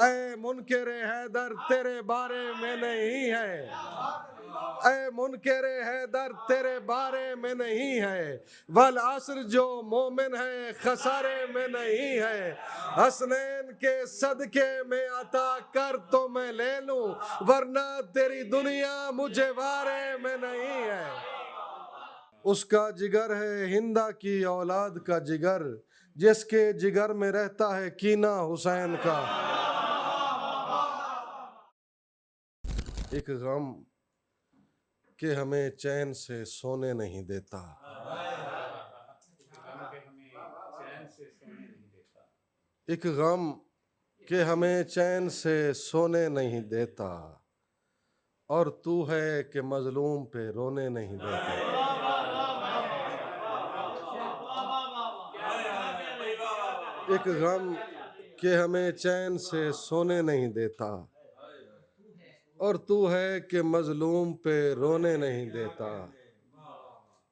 اے منکر حیدر تیرے بارے میں نہیں ہے، اے منکر حیدر تیرے بارے میں نہیں ہے، والعصر جو مومن ہے خسارے میں نہیں ہے، حسنین کے صدقے میں عطا کر تو میں لے لوں، ورنہ تیری دنیا مجھے بارے میں نہیں ہے۔ اس کا جگر ہے ہندا کی اولاد کا جگر، جس کے جگر میں رہتا ہے کینہ حسین کا۔ ایک غم کہ ہمیں چین سے سونے نہیں دیتا، ایک غم کہ ہمیں چین سے سونے نہیں دیتا، اور تو ہے کہ مظلوم پہ رونے نہیں دیتا۔ ایک غم کہ ہمیں چین سے سونے نہیں دیتا، اور تو ہے کہ مظلوم پہ رونے نہیں دیتا۔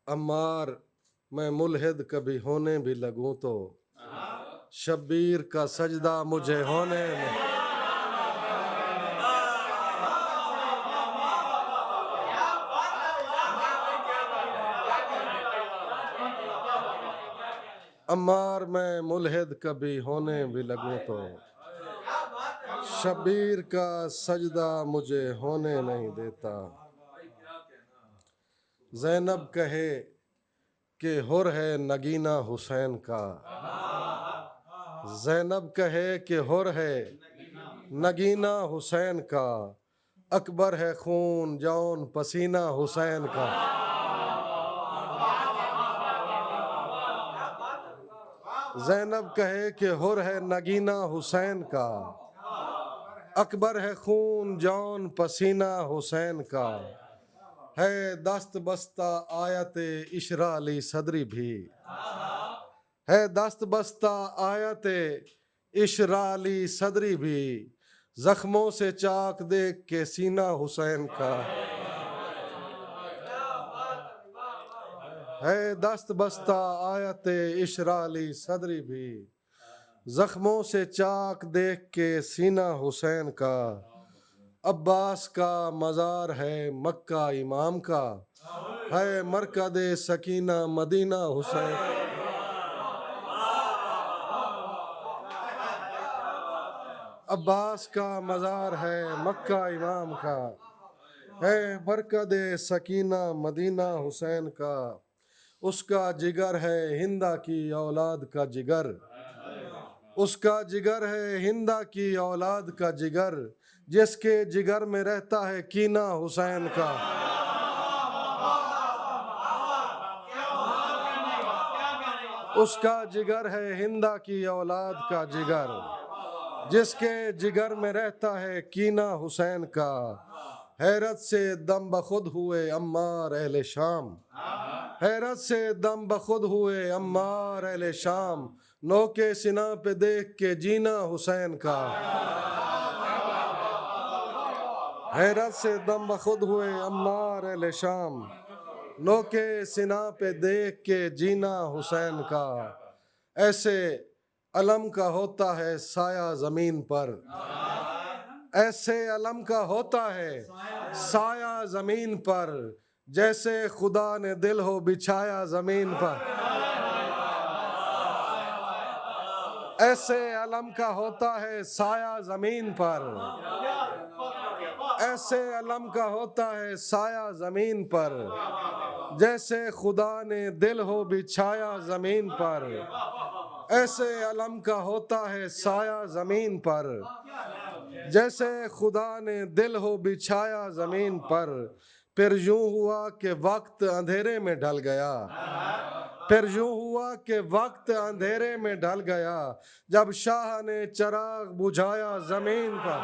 عمار میں ملحد کبھی ہونے بھی لگوں تو، شبیر کا سجدہ مجھے ہونے میں۔ عمار میں ملحد کبھی ہونے بھی لگوں تو، شبیر کا سجدہ مجھے ہونے نہیں دیتا۔ زینب کہے کہ حر ہے نگینہ حسین کا، زینب کہے کہ حر ہے نگینہ حسین کا، اکبر ہے خون جون پسینہ حسین کا۔ زینب کہے کہ حر ہے نگینہ حسین کا، اکبر ہے خون جون پسینہ حسین کا، ہے دست بستہ آیت اشرا علی صدری بھی، ہے دست بستہ آیت اشرا علی صدری بھی، زخموں سے چاک دیکھ کے سینہ حسین کا۔ ہے دست بستہ آیت اشرا علی صدری بھی، زخموں سے چاک دیکھ کے سینہ حسین کا۔ عباس کا مزار ہے مکہ امام کا، ہے مرکز سکینہ مدینہ حسین۔ عباس کا مزار ہے مکہ امام کا، ہے مرکز سکینہ مدینہ حسین کا۔ اس کا جگر ہے ہندا کی اولاد کا جگر، اس کا جگر ہے ہندا کی اولاد کا جگر، جس کے جگر میں رہتا ہے کینہ حسین کا۔ اس کا جگر ہے ہندا کی اولاد کا جگر، جس کے جگر میں رہتا ہے کینہ حسین کا۔ حیرت سے دم بخود ہوئے عمار اہل شام، حیرت سے دم بخود ہوئے عمار اہل شام، نوک سینہ پہ دیکھ کے جینا حسین کا۔ حیرت سے دم بخود ہوئے عمار اہل شام، نوک سینہ پہ دیکھ کے جینا حسین کا۔ ایسے علم کا ہوتا ہے سایہ زمین پر، ایسے علم کا ہوتا ہے سایہ زمین پر، جیسے خدا نے دل ہو بچھایا زمین پر۔ ایسے علم کا ہوتا ہے سایہ زمین پر، ایسے علم کا ہوتا ہے سایہ زمین پر، جیسے خدا نے دل ہو بچھایا زمین پر۔ ایسے علم کا ہوتا ہے سایہ زمین پر، جیسے خدا نے دل ہو بچھایا زمین پر۔ پھر یوں ہوا کہ وقت اندھیرے میں ڈل گیا، پھر یوں ہوا کہ وقت اندھیرے میں ڈل گیا، جب شاہ نے چراغ بجھایا زمین پر۔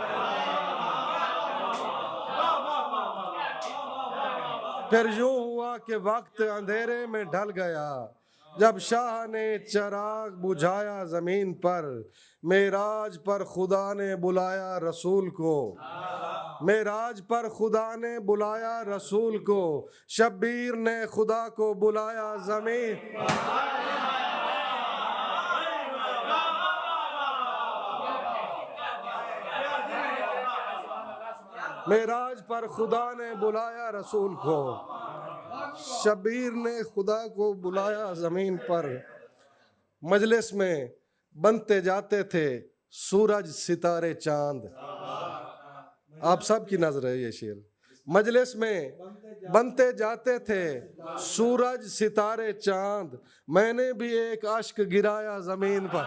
پھر یوں ہوا کہ وقت اندھیرے میں ڈل گیا، جب شاہ نے چراغ بجھایا زمین پر۔ معراج پر خدا نے بلایا رسول کو، معراج پر خدا نے بلایا رسول کو، شبیر نے خدا کو بلایا زمین۔ معراج پر خدا نے بلایا رسول کو، شبیر نے خدا کو بلایا زمین پر، مجلس میں بنتے جاتے تھے سورج ستارے چاند. آپ سب کی نظر ہے یہ شعر. مجلس میں بنتے جاتے تھے سورج ستارے چاند، میں نے بھی ایک اشک گرایا زمین پر.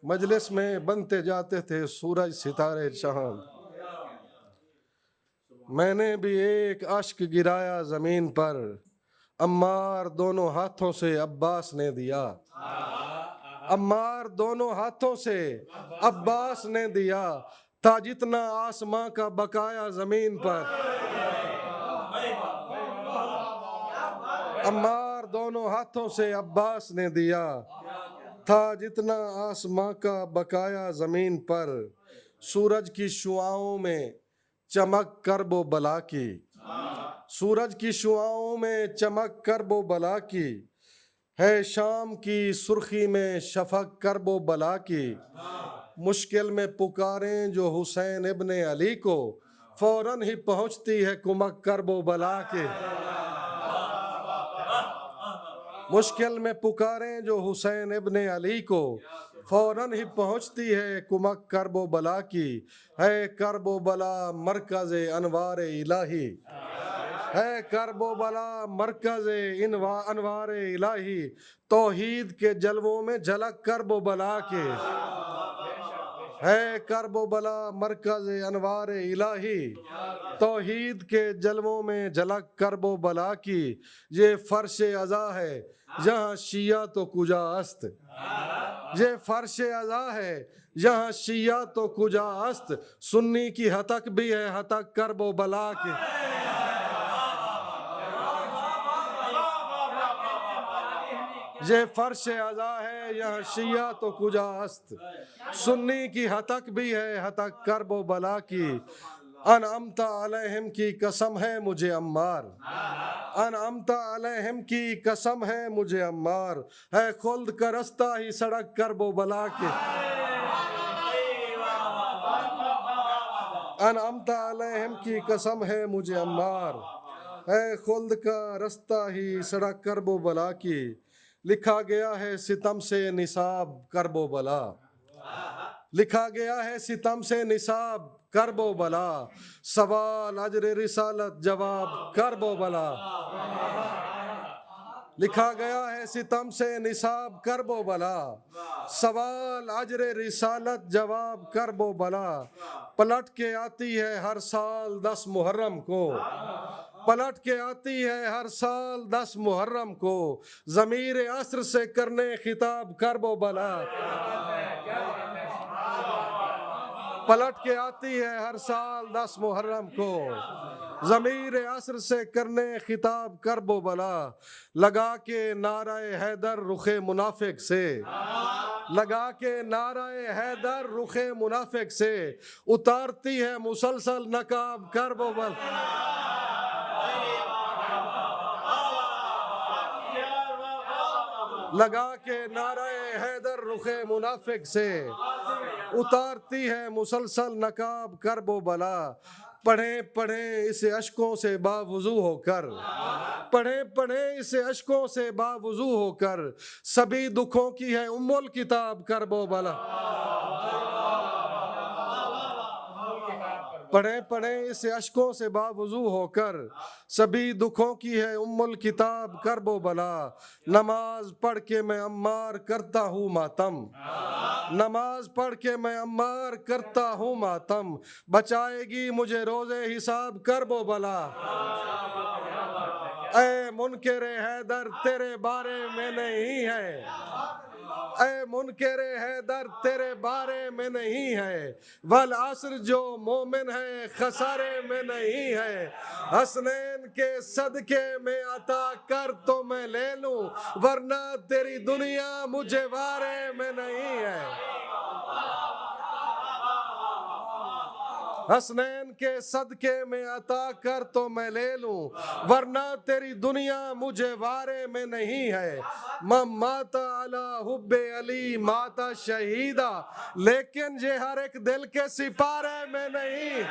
مجلس میں بنتے جاتے تھے سورج ستارے چاند، میں نے بھی ایک اشک گرایا زمین پر. عمار دونوں ہاتھوں سے عباس نے دیا، عمار دونوں ہاتھوں سے عباس نے دیا، تھا جتنا آسماں کا بقایا زمین پر. عمار دونوں ہاتھوں سے عباس نے دیا، تھا جتنا آسماں کا بقایا زمین پر. سورج کی شعاؤں میں چمک کرب و بلا کی، سورج کی شعاؤں میں چمک کرب و بلا کی، ہے شام کی سرخی میں شفق کرب و بلا کی. مشکل میں پکاریں جو حسین ابن علی کو، فوراً ہی پہنچتی ہے کمک کرب و بلا کی. مشکل میں پکاریں جو حسین ابن علی کو، فوراً ہی پہنچتی ہے کمک کرب و بلا کی. ہے کرب و بلا مرکز انوار الہی، ہے کرب و بلا مرکز انوار الہی، توحید کے جلووں میں جھلک کرب و بلا کی. ہے کرب و بلا مرکز انوار الہی، توحید کے جلووں میں جھلک کرب و بلا کی. یہ فرش عزا ہے یہاں شیعہ تو کجا است، یہ فرش عزا ہے یہاں شیعہ تو کجا است، سنی کی ہتک بھی ہے ہتک کرب و بلا کی. یہ فرش عزا ہے یہاں شیعہ تو کجا است، سنی کی ہتک بھی ہے ہتک کرب و بلا کی. انعمت علیہم کی قسم ہے مجھے عمار، انعمت علیہم کی قسم ہے مجھے عمار، ہے خلد کا رستہ ہی سڑک کرب و بلا کی. انعمت علیہم کی قسم ہے مجھے عمار، ہے خلد کا رستہ ہی سڑک کرب و بلا کی. لکھا گیا ہے ستم سے نصاب کرب و بلا، لکھا گیا ہے ستم سے نصاب کرب و بلا، سوال اجر رسالت جواب کرب و بلا. لکھا گیا ہے ستم سے نصاب کرب و بلا، سوال اجر رسالت جواب کرب و بلا. پلٹ کے آتی ہے ہر سال 10 محرم کو، پلٹ کے آتی ہے ہر سال 10 محرم کو، ضمیر عصر سے کرنے خطاب کرب و بلا. پلٹ کے آتی ہے ہر سال 10 محرم کو، ضمیر عصر سے کرنے خطاب کرب و بلا. لگا کے نعرہ حیدر رخ منافق سے، لگا کے نعرہ حیدر رخ منافق سے، اتارتی ہے مسلسل نقاب کرب و بلا. لگا کے نعرہ حیدر رخ منافق سے، اتارتی ہے مسلسل نقاب کرب و بلا. پڑھیں پڑھیں اسے اشکوں سے باوضو ہو کر، پڑھیں پڑھیں اسے اشکوں سے باوضو ہو کر، سبھی دکھوں کی ہے ام الکتاب کرب و بلا. پڑھیں پڑھیں اسے اشکوں سے باوضو ہو کر، سبھی دکھوں کی ہے ام الکتاب کرب و بلا. نماز پڑھ کے میں عمار کرتا ہوں ماتم، نماز پڑھ کے میں عمار کرتا ہوں ماتم، بچائے گی مجھے روز حساب کرب و بلا. اے منکر حیدر تیرے بارے میں نہیں ہے، اے منکر حیدر تیرے بارے میں نہیں ہے، والعصر جو مومن ہے خسارے میں نہیں ہے. حسنین کے صدقے میں عطا کر تو میں لے لوں، ورنہ تیری دنیا مجھے وارے میں نہیں ہے. حسنین کے صدقے میں عطا کر تو میں لے لوں، ورنہ تیری دنیا مجھے وارے میں نہیں ہے۔ من مات علی حب علی مات شہیدہ، لیکن یہ ہر ایک دل کے سپارے میں نہیں۔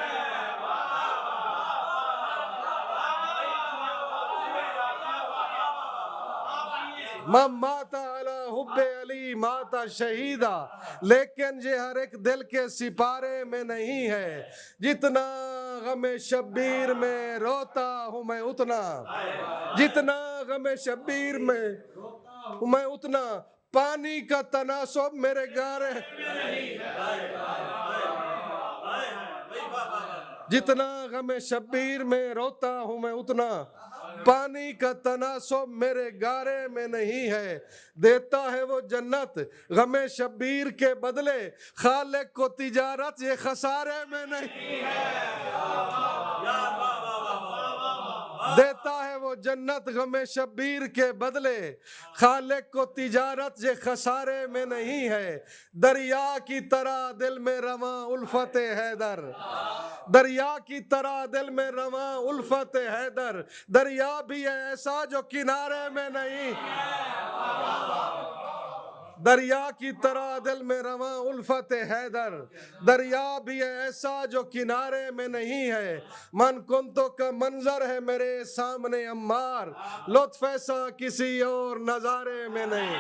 من مات علی حب علی مات شہیدہ، لیکن یہ ہر ایک دل کے سپارے میں نہیں ہے۔ جتنا غم شبیر میں روتا ہوں میں اتنا، جتنا غم شبیر میں ہوں میں اتنا، پانی کا تناسب میرے گارے، جتنا غم شبیر میں روتا ہوں میں اتنا، پانی کا تناسب میرے گارے میں نہیں ہے۔ دیتا ہے وہ جنت غم شبیر کے بدلے، خالق کو تجارت یہ خسارے میں نہیں ہے۔ دیتا ہے وہ جنت غم شبیر کے بدلے، خالق کو تجارت یہ خسارے میں نہیں ہے۔ دریا کی طرح دل میں رواں الفت حیدر، دریا کی طرح دل میں رواں الفت حیدر، دریا بھی ہے ایسا جو کنارے میں نہیں، دریا کی طرح دل میں رواں الفت حیدر، دریا بھی ہے ایسا جو کنارے میں نہیں ہے۔ من کنتو کا منظر ہے میرے سامنے عمار، لطف ایسا کسی اور نظارے میں نہیں۔